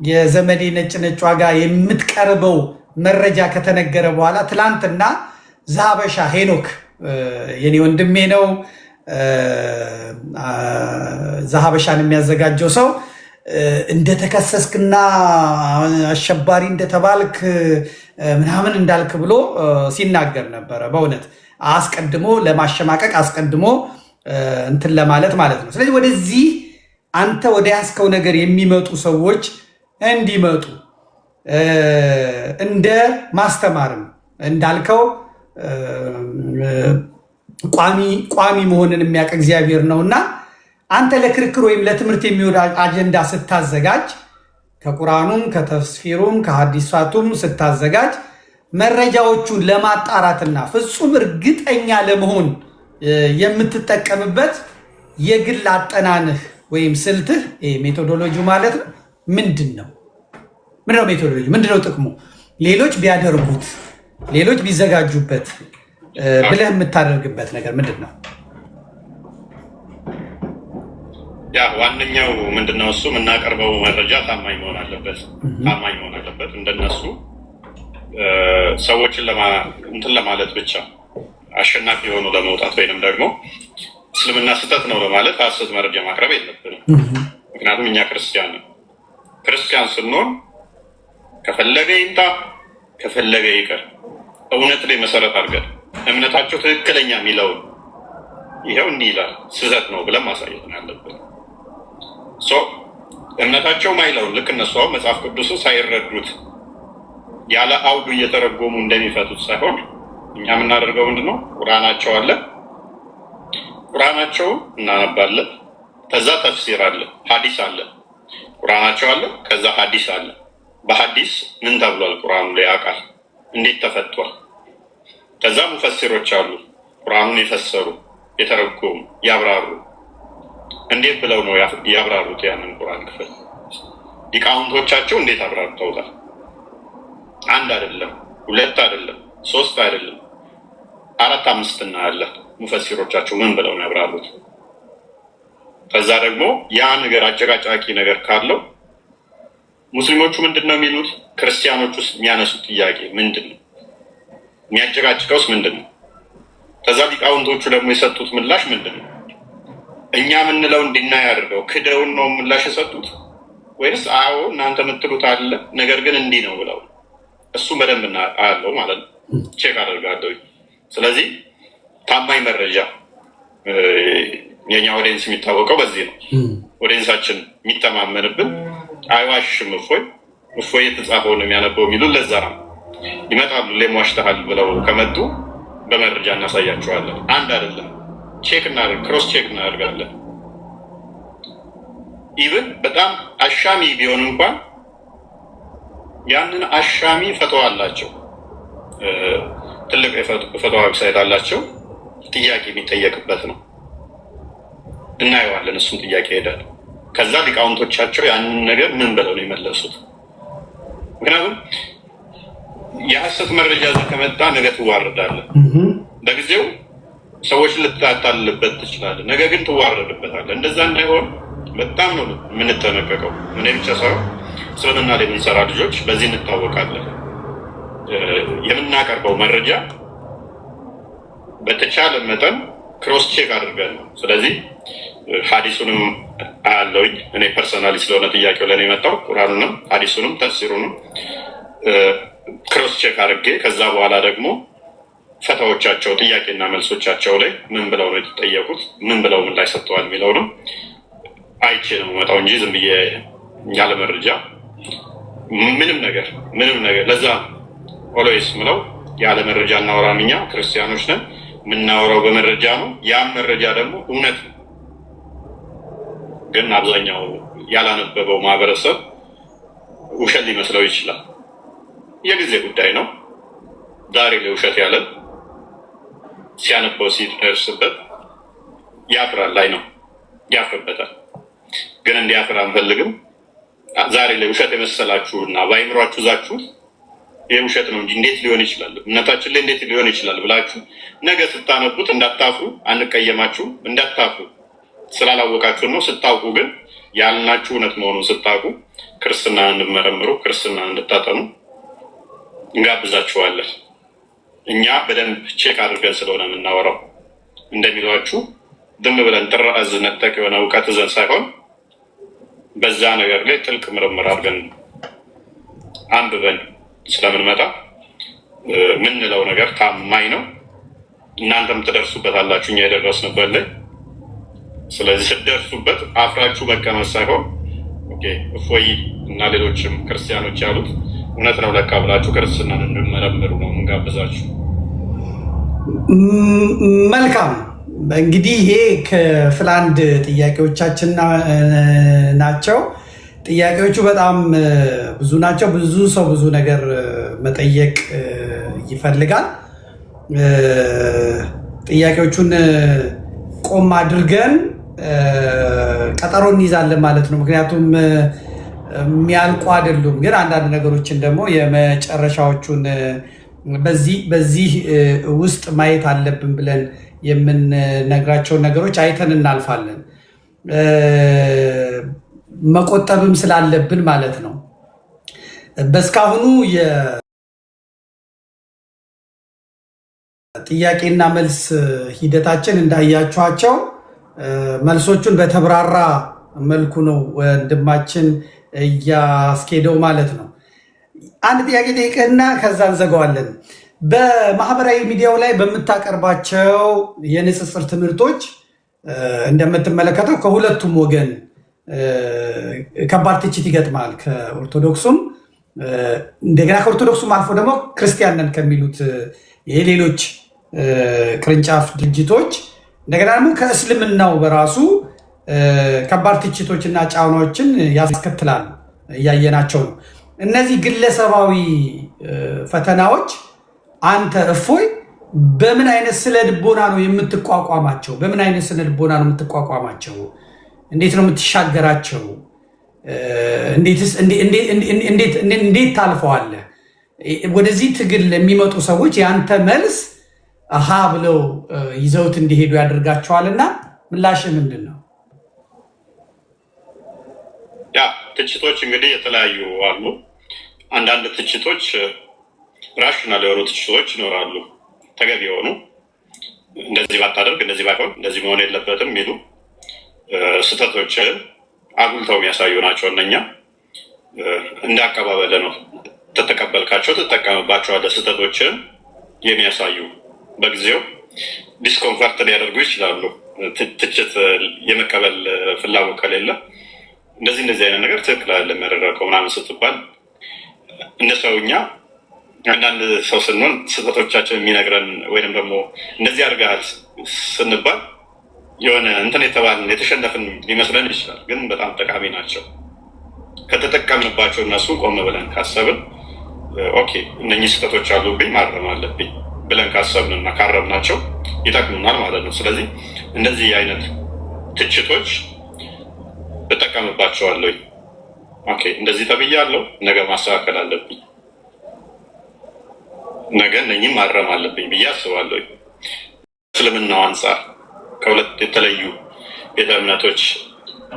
የዘመዴ ነጭ ዋጋ የምትቀርበው መረጃ ከተነገረ በኋላ ትላንትና ዘሀበሻ ሄኖክ የኔ ወንድሜ ነው ዘሀበሻን የሚያዘጋጀው ሰው እንደተከሰስክና አሸባሪ እንደተባልክ ምናምን እንዳልክ ብሎ ሲናገር ነበረ። በእውነት አስቀድሞ ለማሸማቀቅ አስቀድሞ እንትን ለማለት ማለት ነው። ስለዚህ ወደዚህ አንተ ወደ ያስከው ነገር የሚመጡ ሰዎች እንዲመጡ እንደ ማስተማርም እንዳልከው ቋሚ መሆንን የሚያውቅ እግዚአብሔር ነውና አንተ ለክርክር ወይም ለትምህርት የሚወድ አጀንዳ ስታዘጋጅ ከቁርአኑም ከተፍሲሩም ከሐዲሳቱም ስታዘጋጅ መረጃዎቹን ለማጣራትና ፍጹም እርግጠኛ ለመሆን የምትጠቀምበት የግል አጠናንህ ወይም ስልትህ ሜቶዶሎጂ ማለት ነው። ምንድነው ሜቶዶሎጂ? ምንድነው ጥቅሙ? ሌሎች ቢያደርጉት ሌሎች ቢዘጋጁበት ብለህ የምታደርግበት ነገር ምንድነው? ያ ዋነኛው ምንድነው? እሱ የምናቀርበው መረጃ ታማኝ መሆን አለበት። እንደነሱ ሰዎችን እንትን ለማለት ብቻ አሸናፊ የሆኑ ለመውጣት ወይንም ደግሞ እስልምና ስህተት ነው ለማለት ሐሰት መረጃ ማቅረብ የለብንም። ምክንያቱም እኛ ክርስቲያን ስንሆን ከፈለገ ይምጣ ከፈለገ ይቀር እውነት ላይ መሰረት አድርገን እምነታቸው ትክክለኛ የሚለውን ይሄው እንዲህ ይላል ስህተት ነው ብለን ማሳየት ነው ያለብን። እምነታቸው ማይለውን ልክ እነሱ መጽሐፍ ቅዱስን ሳይረዱት ያለ አውዱ እየተረጎሙ እንደሚፈቱት ሳይሆን እኛ የምናደርገው ምንድነው? ቁርአናቸው አለ፣ ቁርአናቸውን እናነባለን። ከዛ ተፍሲር አለ፣ ሐዲስ አለ። ቁርአናቸው አለ፣ ከዛ ሐዲስ አለ። በሐዲስ ምን ተብሏል? ቁርአኑ ላይ ያውቃል እንዴት ተፈቷል። ከዛ ሙፈሲሮች አሉ፣ ቁርአኑን የፈሰሩ የተረጎሙ ያብራሩ። እንዴት ብለው ነው ያብራሩት? ያንን ቁርአን ክፍል ሊቃውንቶቻቸው እንዴት አብራርተውታል? አንድ አይደለም፣ ሁለት አይደለም፣ ሶስት አይደለም፣ 4 5 እናያለን። ሙፈሲሮቻቸው ምን ብለው ነው ያብራሩት? ከዛ ደግሞ ያ ነገር አጨቃጫቂ ነገር ካለው ሙስሊሞቹ ምንድነው የሚሉት? ክርስቲያኖች ውስጥ የሚያነሱት ጥያቄ ምንድነው? የሚያጨቃጭቀውስ ምንድነው? ከዛ ሊቃውንቶቹ ደግሞ የሰጡት ምላሽ ምንድነው? እኛ የምንለው እንዲናይ አድርገው ክደውን ነው ምላሽ የሰጡት ወይስ አዎ እናንተ የምትሉት አለ ነገር ግን እንዲህ ነው ብለው? እሱ በደንብ አያለው ማለት ነው፣ ቼክ አደርጋለሁ። ስለዚህ ታማኝ መረጃ የኛ ኦዲየንስ የሚታወቀው በዚህ ነው። ኦዲየንሳችን የሚተማመንብን አይዋሽም፣ እፎይ የተጻፈው ነው የሚያነበው የሚሉ ለዛ ነው ይመጣሉ። ለሟሽተሃል ብለው ከመጡ በመረጃ እናሳያቸዋለን። አንድ አይደለም፣ ክሮስ ቼክ እናደርጋለን። ኢቭን በጣም አሻሚ ቢሆን እንኳን ያንን አሻሚ ፈተዋ አላቸው። ትልቅ የፈተዋ ዌብሳይት አላቸው። ጥያቄ የሚጠየቅበት ነው። እናየዋለን። እሱን ጥያቄ ሄዳል። ከዛ ሊቃውንቶቻቸው ያንን ነገር ምን ብለው ነው የመለሱት? ምክንያቱም የሐሰት መረጃ ከመጣ ነገ ትዋረዳለህ። በጊዜው ሰዎችን ልታታልልበት ትችላለህ፣ ነገ ግን ትዋረድበታለህ። እንደዛ እንዳይሆን በጣም ነው የምንጠነቀቀው። እኔ ብቻ ሳይሆን እስልምና ላይ የምንሰራ ልጆች በዚህ እንታወቃለን። የምናቀርበው መረጃ በተቻለ መጠን ክሮስ ቼክ አድርገን ነው። ስለዚህ ሐዲሱንም አያለውኝ እኔ ፐርሰናሊ ስለሆነ ጥያቄው ለኔ የመጣው ቁርአኑንም ሐዲሱንም ተፍሲሩንም ክሮስ ቼክ አድርጌ ከዛ በኋላ ደግሞ ፈተዎቻቸው ጥያቄና መልሶቻቸው ላይ ምን ብለው ነው የተጠየቁት፣ ምን ብለው ምን ላይ ሰጥተዋል የሚለው ነው አይቼ ነው መጣው እንጂ ዝም ብዬ ያለ መረጃ ምንም ነገር ለዛ ኦልዌይስ ምለው ያለ መረጃ እናወራም። እኛ ክርስቲያኖች ነን፣ የምናወራው በመረጃ ነው። ያም መረጃ ደግሞ እውነት ነው። ግን አብዛኛው ያላነበበው ማህበረሰብ ውሸት ሊመስለው ይችላል። የጊዜ ጉዳይ ነው። ዛሬ ላይ ውሸት ያለ ሲያነበው ሲደርስበት ያፍራል ላይ ነው ያፍርበታል። ግን እንዲያፍር አንፈልግም። ዛሬ ላይ ውሸት የመሰላችሁና በአይምሯችሁ ዛችሁት ይሄ ውሸት ነው እንጂ እንዴት ሊሆን ይችላል፣ እምነታችን ላይ እንዴት ሊሆን ይችላል ብላችሁ ነገ ስታነቡት እንዳታፍሩ፣ አንቀየማችሁ፣ እንዳታፍሩ ስላላወቃችሁ ነው። ስታውቁ ግን ያልናችሁ እውነት መሆኑን ስታውቁ ክርስትና እንድመረምሩ ክርስትና እንድታጠኑ እንጋብዛችኋለን። እኛ በደንብ ቼክ አድርገን ስለሆነ የምናወራው እንደሚሏችሁ ዝም ብለን ጥራዝ ነጠቅ የሆነ እውቀት ይዘን ሳይሆን በዛ ነገር ላይ ጥልቅ ምርምር አድርገን አንብበን ስለምንመጣ ምንለው ነገር ታማኝ ነው። እናንተም ትደርሱበታላችሁ እኛ የደረስንበት ላይ። ስለዚህ ስትደርሱበት አፍራችሁ መቀመጥ ሳይሆን እፎይ እና ሌሎችም ክርስቲያኖች ያሉት እውነት ነው ለካ ብላችሁ ክርስትናን እንድመረምሩ ነው እንጋብዛችሁ። መልካም እንግዲህ ይሄ ክፍል 1 ጥያቄዎቻችን ናቸው። ጥያቄዎቹ በጣም ብዙ ናቸው። ብዙ ሰው ብዙ ነገር መጠየቅ ይፈልጋል። ጥያቄዎቹን ቆም አድርገን ቀጠሮ እንይዛለን ማለት ነው። ምክንያቱም የሚያልቁ አይደሉም። ግን አንዳንድ ነገሮችን ደግሞ የመጨረሻዎቹን በዚህ ውስጥ ማየት አለብን ብለን የምንነግራቸውን ነገሮች አይተን እናልፋለን። መቆጠብም ስላለብን ማለት ነው። በስካሁኑ የጥያቄና መልስ ሂደታችን እንዳያችኋቸው መልሶቹን በተብራራ መልኩ ነው ወንድማችን እያስኬደው ማለት ነው። አንድ ጥያቄ ጠይቅህና ከዛ እንዘጋዋለን። በማህበራዊ ሚዲያው ላይ በምታቀርባቸው የንጽጽር ትምህርቶች እንደምትመለከተው ከሁለቱም ወገን ከባድ ትችት ይገጥማል። ከኦርቶዶክሱም እንደገና ከኦርቶዶክሱም አልፎ ደግሞ ክርስቲያን ነን ከሚሉት የሌሎች ቅርንጫፍ ድርጅቶች እንደገና ደግሞ ከእስልምናው በራሱ ከባድ ትችቶች እና ጫናዎችን ያስከትላሉ። እያየናቸው ነው። እነዚህ ግለሰባዊ ፈተናዎች አንተ እፎይ በምን አይነት ስነ ልቦና ነው የምትቋቋማቸው? በምን አይነት ስነ ልቦና ነው የምትቋቋማቸው? እንዴት ነው የምትሻገራቸው? እንዴት ታልፈዋለህ? ወደዚህ ትግል የሚመጡ ሰዎች የአንተ መልስ አሃ ብለው ይዘውት እንዲሄዱ ያደርጋቸዋልና ምላሽ ምንድን ነው? ያ ትችቶች እንግዲህ የተለያዩ አሉ። አንዳንድ ትችቶች ራሽናል የሆኑ ትችቶች ይኖራሉ። ተገቢ የሆኑ እንደዚህ ባታደርግ፣ እንደዚህ ባይሆን፣ እንደዚህ መሆን የለበትም የሚሉ ስህተቶችን አጉልተው የሚያሳዩ ናቸው። እነኛ እንደ አቀባበል ነው። ተተቀበልካቸው ትጠቀምባቸዋለህ። ስህተቶችን የሚያሳዩ በጊዜው ዲስኮንፈርት ሊያደርጉ ይችላሉ። ትችት የመቀበል ፍላጎት ከሌለ እንደዚህ አይነት ነገር ትክክል አይደለም የሚያደረገው ምናምን ስትባል እንደ ሰውኛ አንዳንድ ሰው ስንሆን ስህተቶቻችን የሚነግረን ወይም ደግሞ እንደዚህ አድርገሃል ስንባል የሆነ እንትን የተባልን የተሸነፍን ሊመስለን ይችላል። ግን በጣም ጠቃሚ ናቸው። ከተጠቀምንባቸው እነሱ ቆም ብለን ካሰብን ኦኬ እነኚህ ስህተቶች አሉብኝ ማረም አለብኝ ብለን ካሰብንና ካረምናቸው ይጠቅሙናል ማለት ነው። ስለዚህ እንደዚህ አይነት ትችቶች እጠቀምባቸዋለሁ። ኦኬ እንደዚህ ተብያለሁ፣ ነገ ማስተካከል አለብኝ፣ ነገ እነኚህም ማረም አለብኝ ብዬ አስባለሁ። እስልምናው አንጻር ከሁለት የተለዩ ቤተ እምነቶች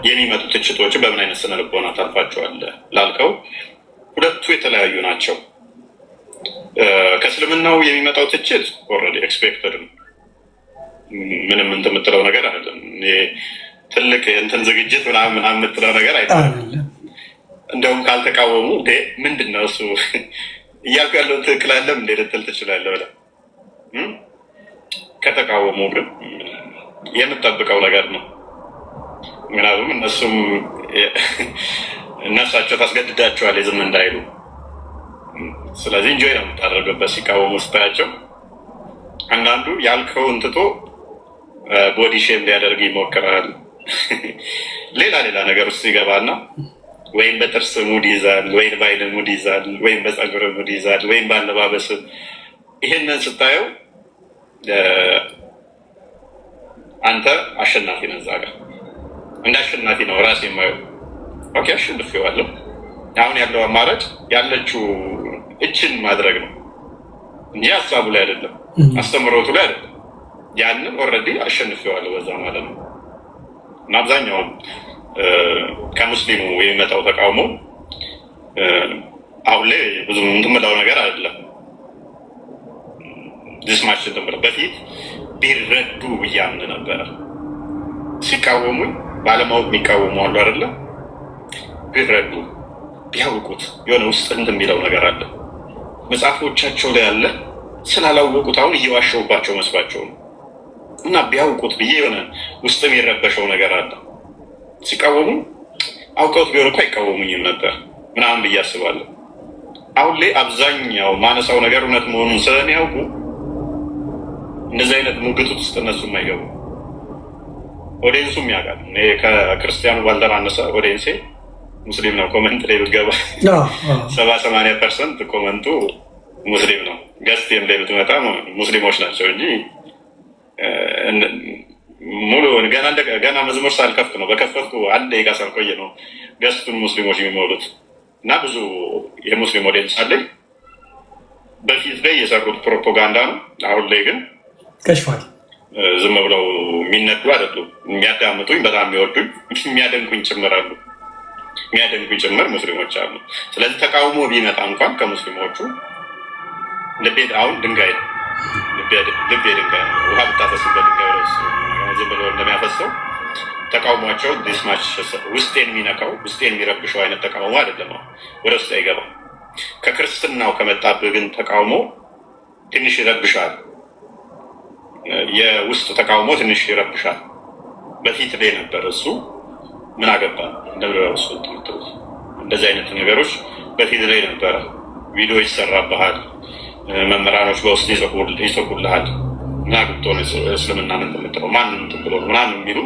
የሚመጡ ትችቶችን በምን አይነት ስነ ልቦና ታልፋቸዋለህ ላልከው፣ ሁለቱ የተለያዩ ናቸው። ከእስልምናው የሚመጣው ትችት ኦልሬዲ ኤክስፔክትድ ነው። ምንም እንትን የምትለው ነገር አይደለም። ትልቅ እንትን ዝግጅት ምናምን የምትለው ነገር አይደለም። እንደውም ካልተቃወሙ ምንድን ነው እሱ እያልኩ ያለው ትክክል አለም እንደ ልትል ትችላለህ ብለህ ከተቃወሙ ግን የምጠብቀው ነገር ነው። ምክንያቱም እነሳቸው ታስገድዳቸዋል ዝም እንዳይሉ። ስለዚህ እንጆይ ነው የምታደርገበት ሲቃወሙ ስታያቸው። አንዳንዱ ያልከውን ትቶ ቦዲ ሼም ሊያደርግ ይሞክራል። ሌላ ነገር ውስጥ ይገባና ወይም በጥርስ ሙድ ይዛል፣ ወይም በአይን ሙድ ይዛል፣ ወይም በፀጉር ሙድ ይዛል፣ ወይም በአለባበስ። ይህንን ስታየው አንተ አሸናፊ ነህ። እዛ ጋር እንደ አሸናፊ ነው ራሴ የማየው። ኦኬ አሸንፌዋለሁ። አሁን ያለው አማራጭ ያለችው እችን ማድረግ ነው እንጂ ሀሳቡ ላይ አይደለም፣ አስተምሮቱ ላይ አይደለም። ያንን ኦልሬዲ አሸንፌዋለሁ በዛ ማለት ነው። እና አብዛኛውን ከሙስሊሙ የሚመጣው ተቃውሞ አሁን ላይ ብዙ የምትመላው ነገር አይደለም። ዲስማችን ነበር። በፊት ቢረዱ ብያምን ነበረ። ሲቃወሙኝ ባለማወቅ የሚቃወሙ አሉ አይደለ? ቢረዱ ቢያውቁት የሆነ ውስጥ እንትን የሚለው ነገር አለ መጽሐፎቻቸው ላይ ያለ ስላላወቁት አሁን እየዋሸውባቸው መስሏቸው ነው። እና ቢያውቁት ብዬ የሆነ ውስጥ የሚረበሸው ነገር አለ። ሲቃወሙ አውቀውት ቢሆን እኮ አይቃወሙኝም ነበር ምናምን ብዬ አስባለሁ። አሁን ላይ አብዛኛው ማነሳው ነገር እውነት መሆኑን ስለሚያውቁ እንደዚህ አይነት ሙግቱት ውስጥ እነሱም አይገቡ። ኦዲየንሱም ያውቃል። እኔ ከክርስቲያኑ ባልተናነሰ ኦዲየንሴ ሙስሊም ነው። ኮመንት ላይ ብትገባ 70-80% ኮመንቱ ሙስሊም ነው። ገስቴም ላይ ብትመጣ ሙስሊሞች ናቸው እንጂ ሙሉ ገና መዝሙር ሳልከፍት ነው በከፈትኩ 1 ደቂቃ ሳልቆየ ነው ገስቱን ሙስሊሞች የሚሞሉት። እና ብዙ የሙስሊም ኦዲየንስ አለኝ። በፊት ላይ የሰሩት ፕሮፓጋንዳ ነው። አሁን ላይ ግን ከሽፏል። ዝም ብለው የሚነዱ አይደሉም። የሚያዳምጡኝ፣ በጣም የሚወዱኝ፣ የሚያደንቁኝ ጭምራሉ። የሚያደንቁኝ ጭምር ሙስሊሞች አሉ። ስለዚህ ተቃውሞ ቢመጣ እንኳን ከሙስሊሞቹ ልቤ አሁን ድንጋይ ነው። ልቤ ድንጋይ ነው። ውሃ ብታፈስበት ድንጋይ ዝም ብሎ እንደሚያፈሰው ተቃውሟቸው ዲስማች ውስጤን የሚነካው ውስጤን የሚረብሸው አይነት ተቃውሞ አይደለም። ወደ ውስጥ አይገባም። ከክርስትናው ከመጣብህ ግን ተቃውሞ ትንሽ ይረብሻል። የውስጥ ተቃውሞ ትንሽ ይረብሻል። በፊት ላይ ነበር እሱ ምን አገባ እንደምረሱ ትምትሩት እንደዚህ አይነት ነገሮች በፊት ላይ ነበረ። ቪዲዮ ይሰራብሃል፣ መምህራኖች በውስጥ ይጽፉልሃል። ምን አግብቶ ነው እስልምና ምን ትምትለው ማንም ትብሎ ምናምን የሚሉ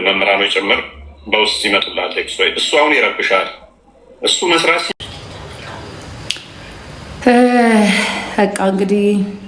መምህራኖች ጭምር በውስጥ ይመጡልሃል ቴክስት ወይ እሱ አሁን ይረብሻል። እሱ መስራት በቃ እንግዲህ